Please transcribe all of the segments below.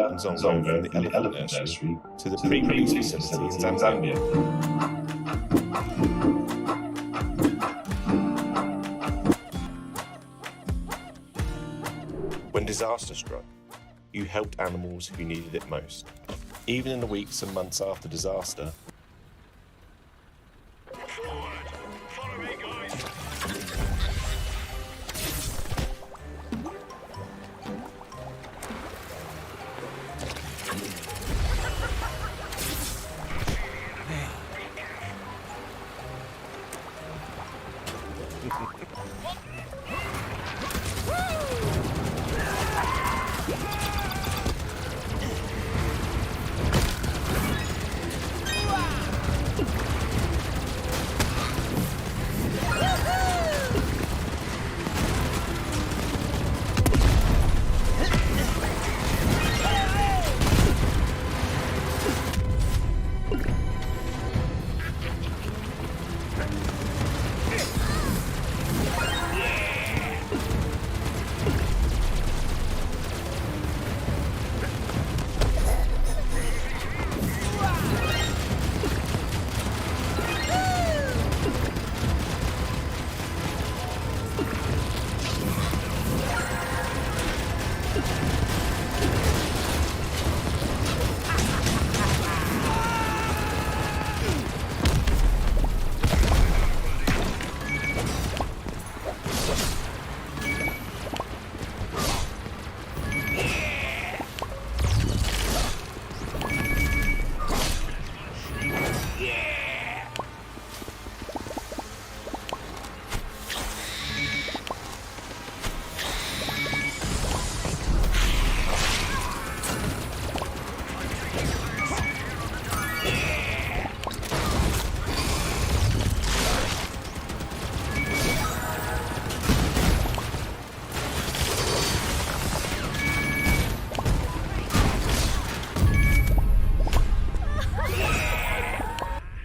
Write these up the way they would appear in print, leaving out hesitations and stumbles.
Shoulda and Zongo from the elephant nursery to the pre-release facility in Zambia. When disaster struck, you helped animals who needed it most. Even in the weeks and months after disaster,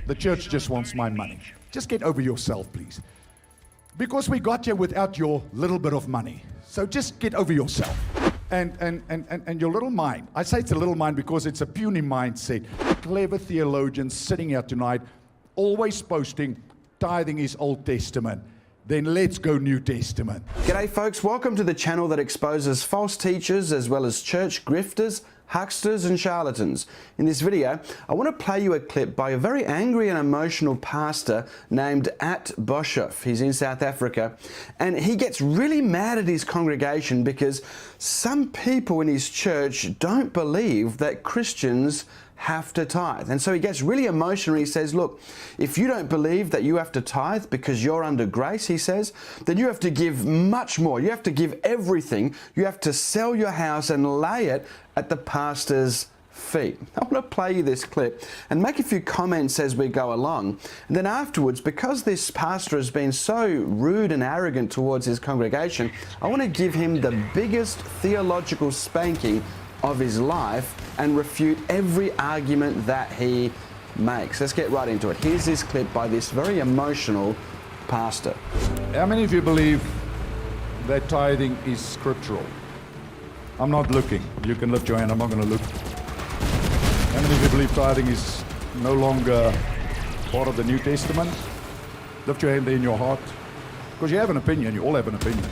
the church just wants my money. Just get over yourself, please. Because we got here without your little bit of money. So just get over yourself. And your little mind. I say it's a little mind because it's a puny mindset. Clever theologians sitting here tonight, always posting, tithing is Old Testament. Then let's go New Testament. G'day folks, welcome to the channel that exposes false teachers as well as church grifters, hucksters and charlatans. In this video, I want to play you a clip by a very angry and emotional pastor named At Boshoff. He's in South Africa, and he gets really mad at his congregation because some people in his church don't believe that Christians have to tithe. And so he gets really emotional. He says, look, if you don't believe that you have to tithe because you're under grace, he says, then you have to give much more. You have to give everything. You have to sell your house and lay it at the pastor's feet. I want to play you this clip and make a few comments as we go along. And then afterwards, because this pastor has been so rude and arrogant towards his congregation, I want to give him the biggest theological spanking of his life and refute every argument that he makes. Let's get right into it. Here's this clip by this very emotional pastor. How many of you believe that tithing is scriptural? I'm not looking. You can lift your hand. I'm not going to look. How many of you believe tithing is no longer part of the New Testament? Lift your hand there in your heart. Because you have an opinion. You all have an opinion.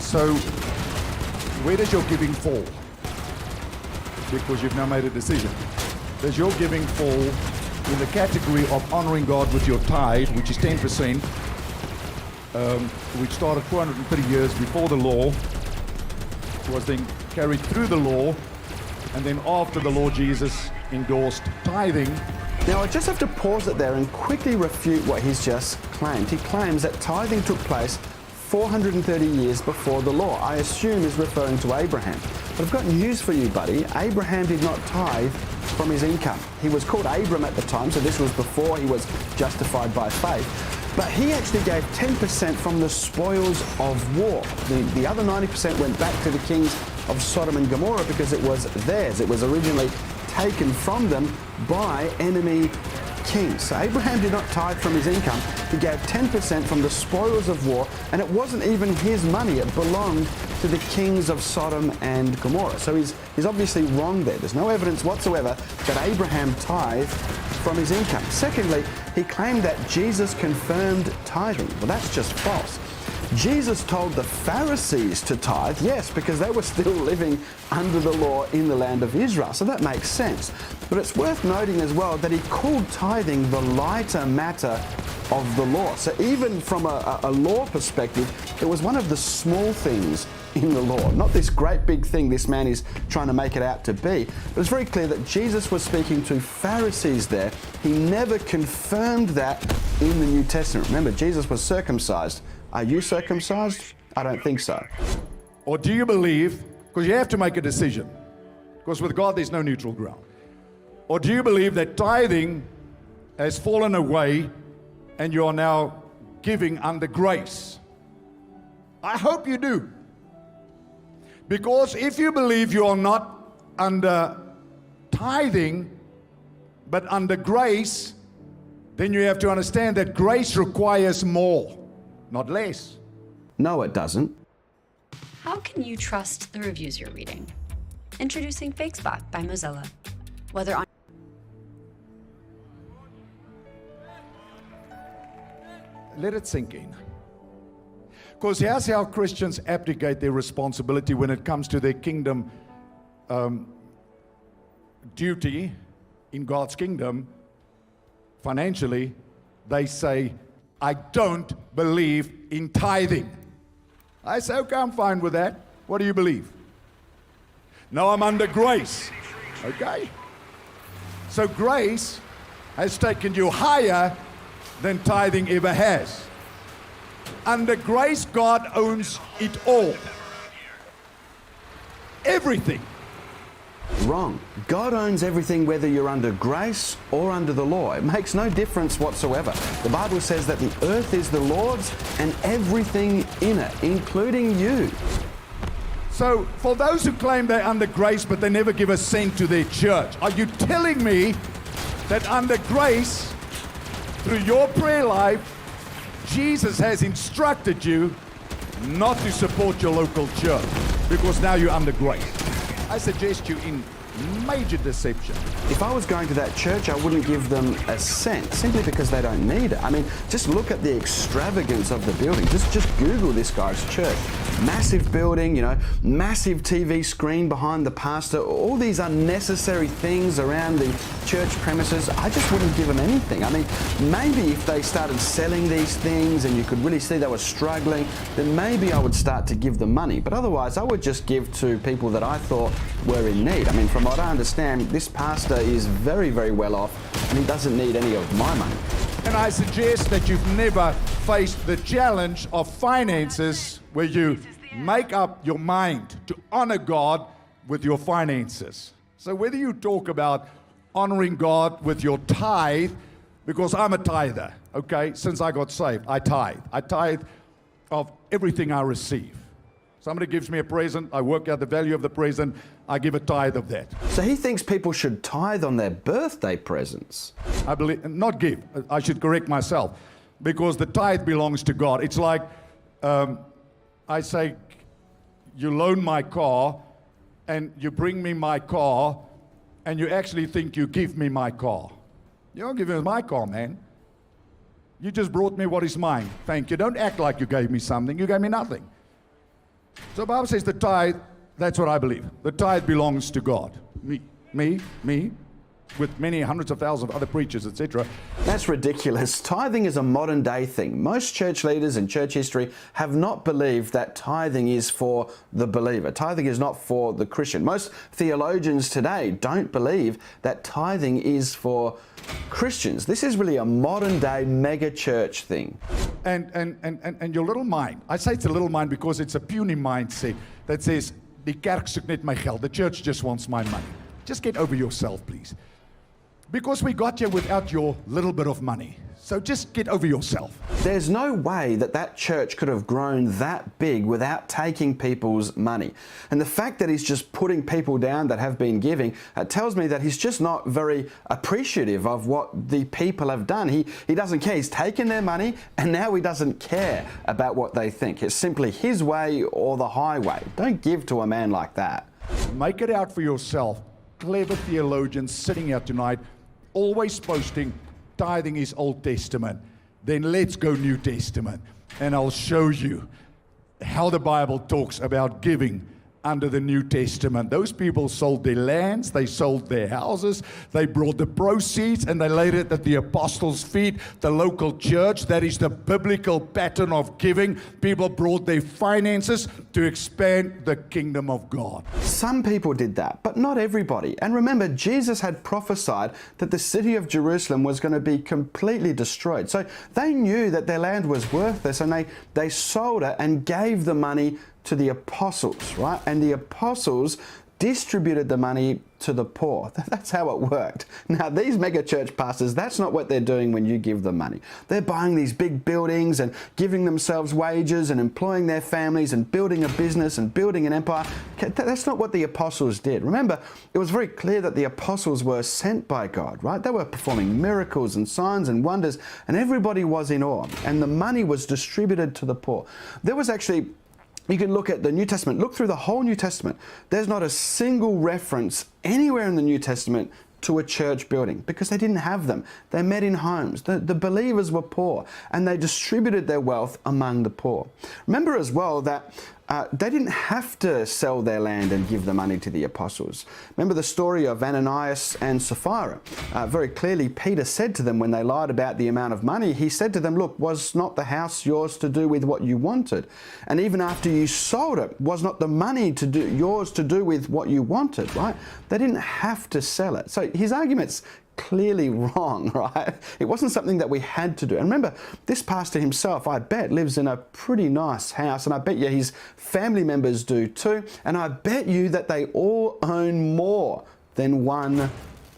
So, where does your giving fall? Because you've now made a decision. Does your giving fall in the category of honoring God with your tithe, which is 10%, which started 430 years before the law, was then carried through the law, and then after the Lord Jesus endorsed tithing. Now I just have to pause it there and quickly refute what he's just claimed. He claims that tithing took place 430 years before the law. I assume he's referring to Abraham. But I've got news for you, buddy. Abraham did not tithe from his income. He was called Abram at the time, so this was before he was justified by faith. But he actually gave 10% from the spoils of war. The other 90% went back to the kings of Sodom and Gomorrah because it was theirs. It was originally taken from them by enemy kings. So Abraham did not tithe from his income. He gave 10% from the spoils of war, and it wasn't even his money. It belonged to to the kings of Sodom and Gomorrah. So he's obviously wrong there. There's no evidence whatsoever that Abraham tithed from his income. Secondly, he claimed that Jesus confirmed tithing. Well, that's just false. Jesus told the Pharisees to tithe, yes, because they were still living under the law in the land of Israel. So that makes sense. But it's worth noting as well that he called tithing the lighter matter of the law. So even from a law perspective, it was one of the small things in the law, not this great big thing this man is trying to make it out to be. But it's very clear that Jesus was speaking to Pharisees there. He never confirmed that in the New Testament. Remember, Jesus was circumcised. Are you circumcised? I don't think so. Or do you believe, because you have to make a decision, because with God there's no neutral ground. Or do you believe that tithing has fallen away and you are now giving under grace? I hope you do. Because if you believe you are not under tithing, but under grace, then you have to understand that grace requires more, not less. No, it doesn't. How can you trust the reviews you're reading? Introducing FakeSpot by Mozilla. Whether on Let it sink in. Because here's how Christians abdicate their responsibility when it comes to their kingdom duty in God's kingdom. Financially, they say, I don't believe in tithing. I say, okay, I'm fine with that. What do you believe? No, I'm under grace. Okay. So grace has taken you higher than tithing ever has. Under grace, God owns it all. Everything. Wrong. God owns everything whether you're under grace or under the law. It makes no difference whatsoever. The Bible says that the earth is the Lord's and everything in it, including you. So for those who claim they're under grace but they never give a cent to their church, are you telling me that under grace, through your prayer life, Jesus has instructed you not to support your local church because now you're under grace? I suggest you in major deception. If I was going to that church, I wouldn't give them a cent, simply because they don't need it. I mean, just look at the extravagance of the building. Just Google this guy's church. Massive building, you know, massive TV screen behind the pastor, all these unnecessary things around the church premises. I just wouldn't give them anything. I mean, maybe if they started selling these things and you could really see they were struggling, then maybe I would start to give them money. But otherwise, I would just give to people that I thought were in need. I mean, from what I understand, this pastor is very, very well off and he doesn't need any of my money. And I suggest that you've never faced the challenge of finances where you make up your mind to honor God with your finances. So whether you talk about honoring God with your tithe, because I'm a tither, okay? Since I got saved, I tithe. I tithe of everything I receive. Somebody gives me a present, I work out the value of the present, I give a tithe of that. So he thinks people should tithe on their birthday presents. I believe, not give, I should correct myself, because the tithe belongs to God. It's like, I say, you loan my car, and you bring me my car, and you actually think you give me my car. You don't give me my car, man. You just brought me what is mine. Thank you. Don't act like you gave me something. You gave me nothing. So the Bible says the tithe, that's what I believe. The tithe belongs to God. Me, with many hundreds of thousands of other preachers, etc. That's ridiculous. Tithing is a modern day thing. Most church leaders in church history have not believed that tithing is for the believer. Tithing is not for the Christian. Most theologians today don't believe that tithing is for Christians. This is really a modern day mega church thing. And your little mind, I say it's a little mind because it's a puny mindset that says, die kerk soek net my geld, the church just wants my money. Just get over yourself, please. Because we got you without your little bit of money. So just get over yourself. There's no way that that church could have grown that big without taking people's money. And the fact that he's just putting people down that have been giving tells me that he's just not very appreciative of what the people have done. He doesn't care. He's taken their money and now he doesn't care about what they think. It's simply his way or the highway. Don't give to a man like that. Make it out for yourself. Clever theologians sitting here tonight, always posting tithing is Old Testament. Then let's go New Testament. And I'll show you how the Bible talks about giving under the New Testament. Those people sold their lands, they sold their houses, they brought the proceeds and they laid it at the apostles' feet, the local church. That is the biblical pattern of giving. People brought their finances to expand the kingdom of God. Some people did that, but not everybody. And remember, Jesus had prophesied that the city of Jerusalem was going to be completely destroyed. So they knew that their land was worthless and they sold it and gave the money to the apostles, right? And the apostles distributed the money to the poor. That's how it worked. Now, these mega church pastors, that's not what they're doing when you give them money. They're buying these big buildings and giving themselves wages and employing their families and building a business and building an empire. That's not what the apostles did. Remember, it was very clear that the apostles were sent by God, right? They were performing miracles and signs and wonders, and everybody was in awe, and the money was distributed to the poor. There was actually, you can look at the New Testament, look through the whole New Testament. There's not a single reference anywhere in the New Testament to a church building because they didn't have them. They met in homes. The believers were poor and they distributed their wealth among the poor. Remember as well that they didn't have to sell their land and give the money to the apostles. Remember the story of Ananias and Sapphira. Very clearly, Peter said to them when they lied about the amount of money, he said to them, look, was not the house yours to do with what you wanted? And even after you sold it, was not the money yours to do with what you wanted, right? They didn't have to sell it. So his argument's clearly wrong, right? It wasn't something that we had to do. And remember, this pastor himself, I bet, lives in a pretty nice house, and I bet you his family members do too, and I bet you that they all own more than one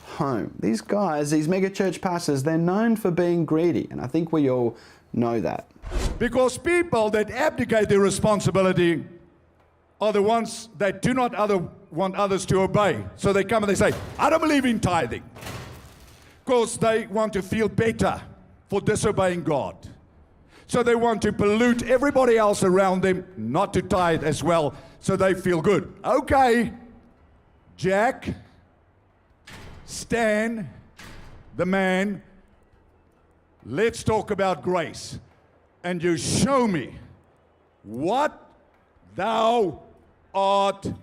home. These guys, these mega church pastors, they're known for being greedy, and I think we all know that. Because people that abdicate their responsibility are the ones that do not want others to obey. So they come and they say, I don't believe in tithing. Because they want to feel better for disobeying God. So they want to pollute everybody else around them not to tithe as well, so they feel good. Okay, Jack, Stan, the man, let's talk about grace. And you show me what thou art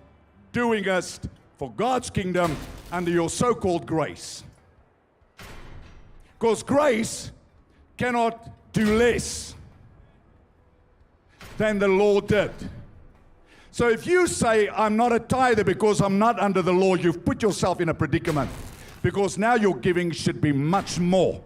doingest for God's kingdom under your so-called grace. Because grace cannot do less than the law did. So if you say, I'm not a tither because I'm not under the law, you've put yourself in a predicament. Because now your giving should be much more.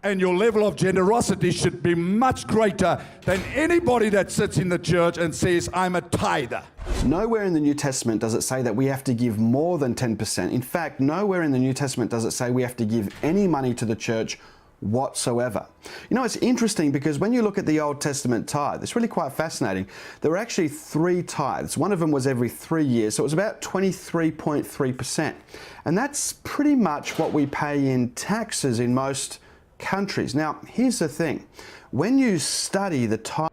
And your level of generosity should be much greater than anybody that sits in the church and says, I'm a tither. Nowhere in the New Testament does it say that we have to give more than 10%. In fact, nowhere in the New Testament does it say we have to give any money to the church whatsoever. You know, it's interesting because when you look at the Old Testament tithe, it's really quite fascinating. There were actually 3 tithes. One of them was every 3 years, so it was about 23.3%. And that's pretty much what we pay in taxes in most countries. Now, here's the thing. When you study the tithe,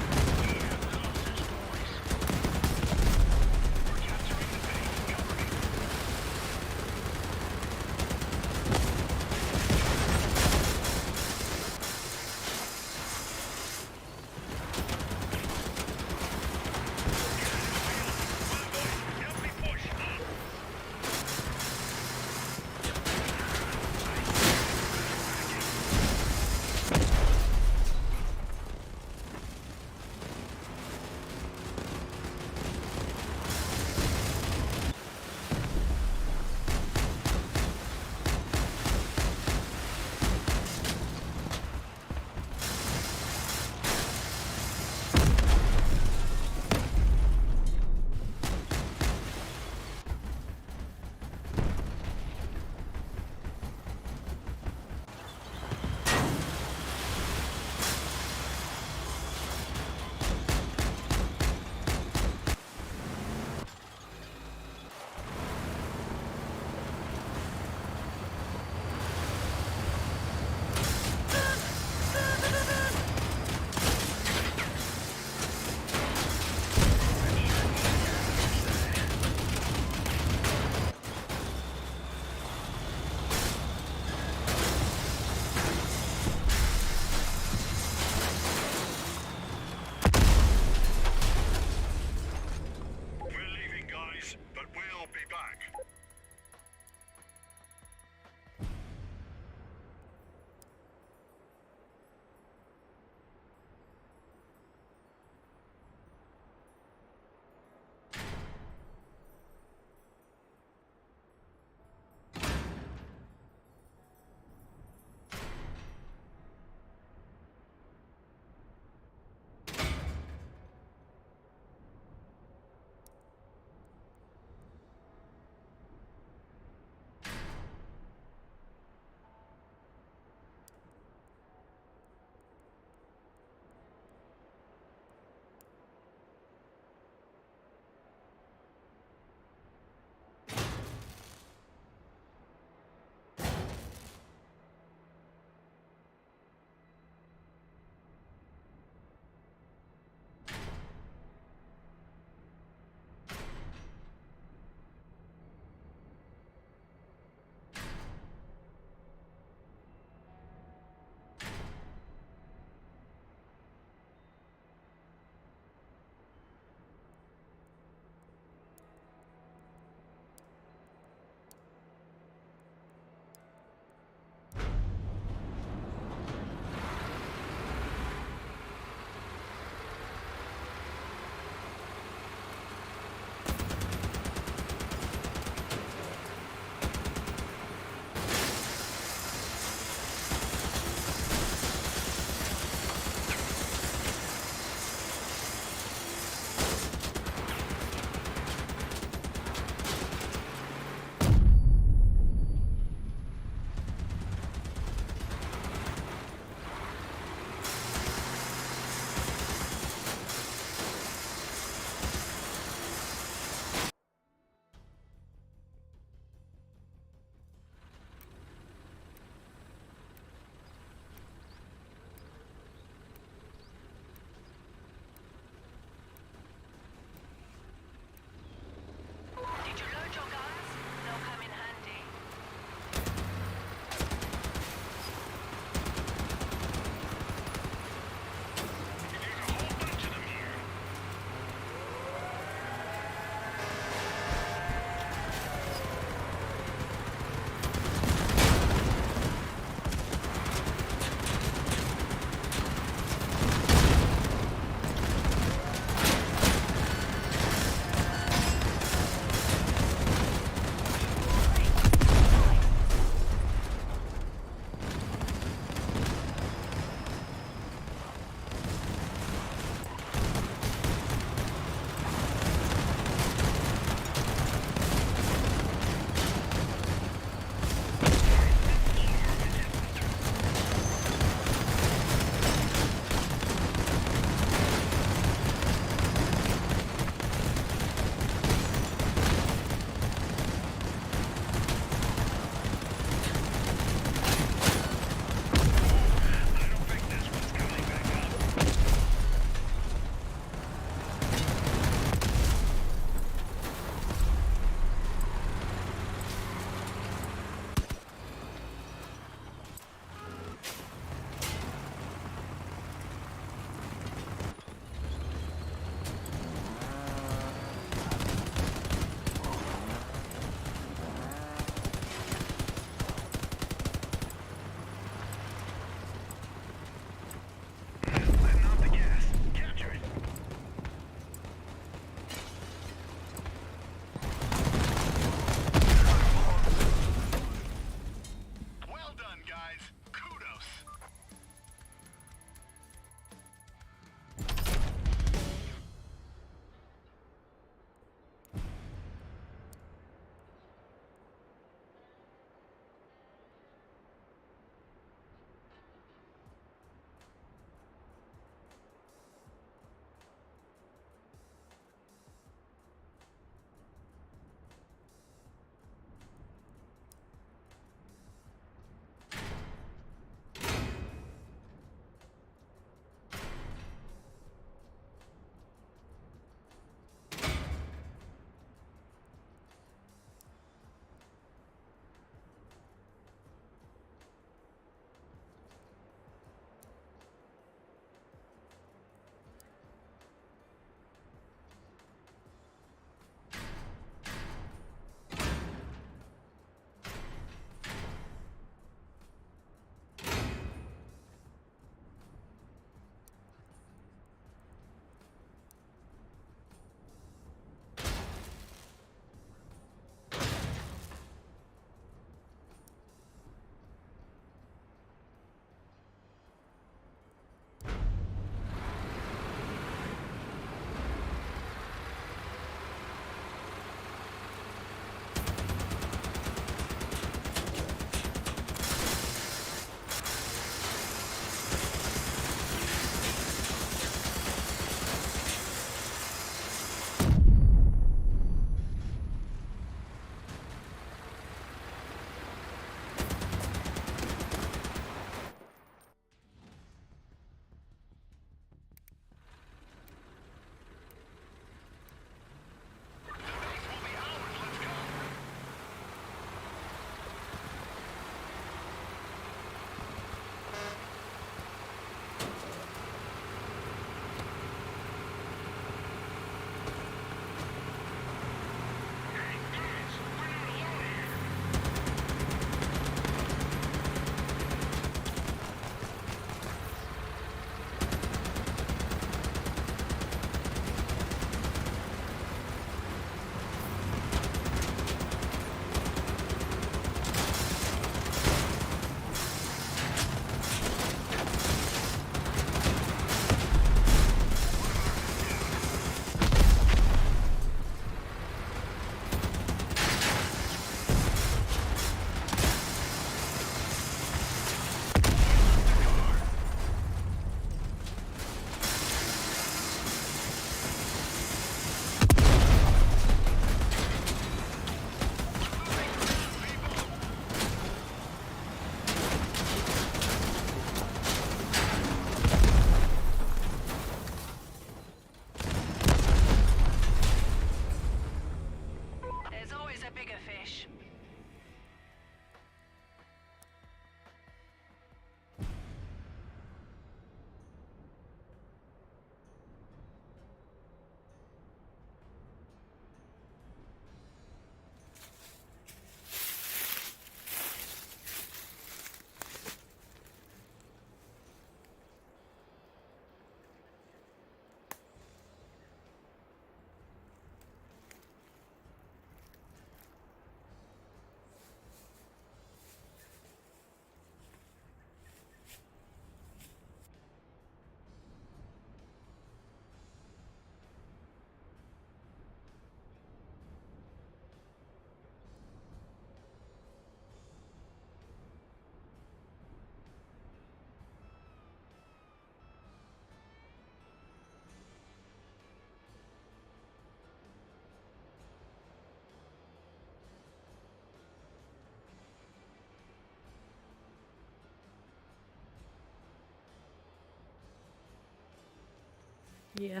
Yeah.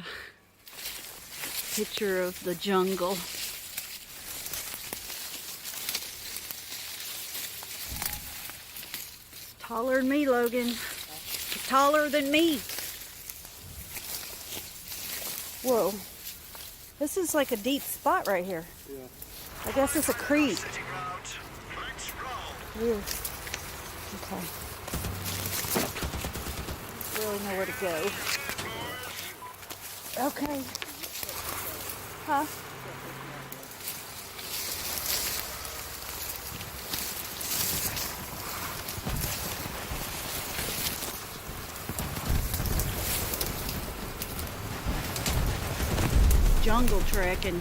Picture of the jungle. It's taller than me, Logan. It's taller than me. Whoa. This is like a deep spot right here. Yeah. I guess it's a creek. Weird. Okay. Really know where to go. Okay. Huh? Jungle trekking.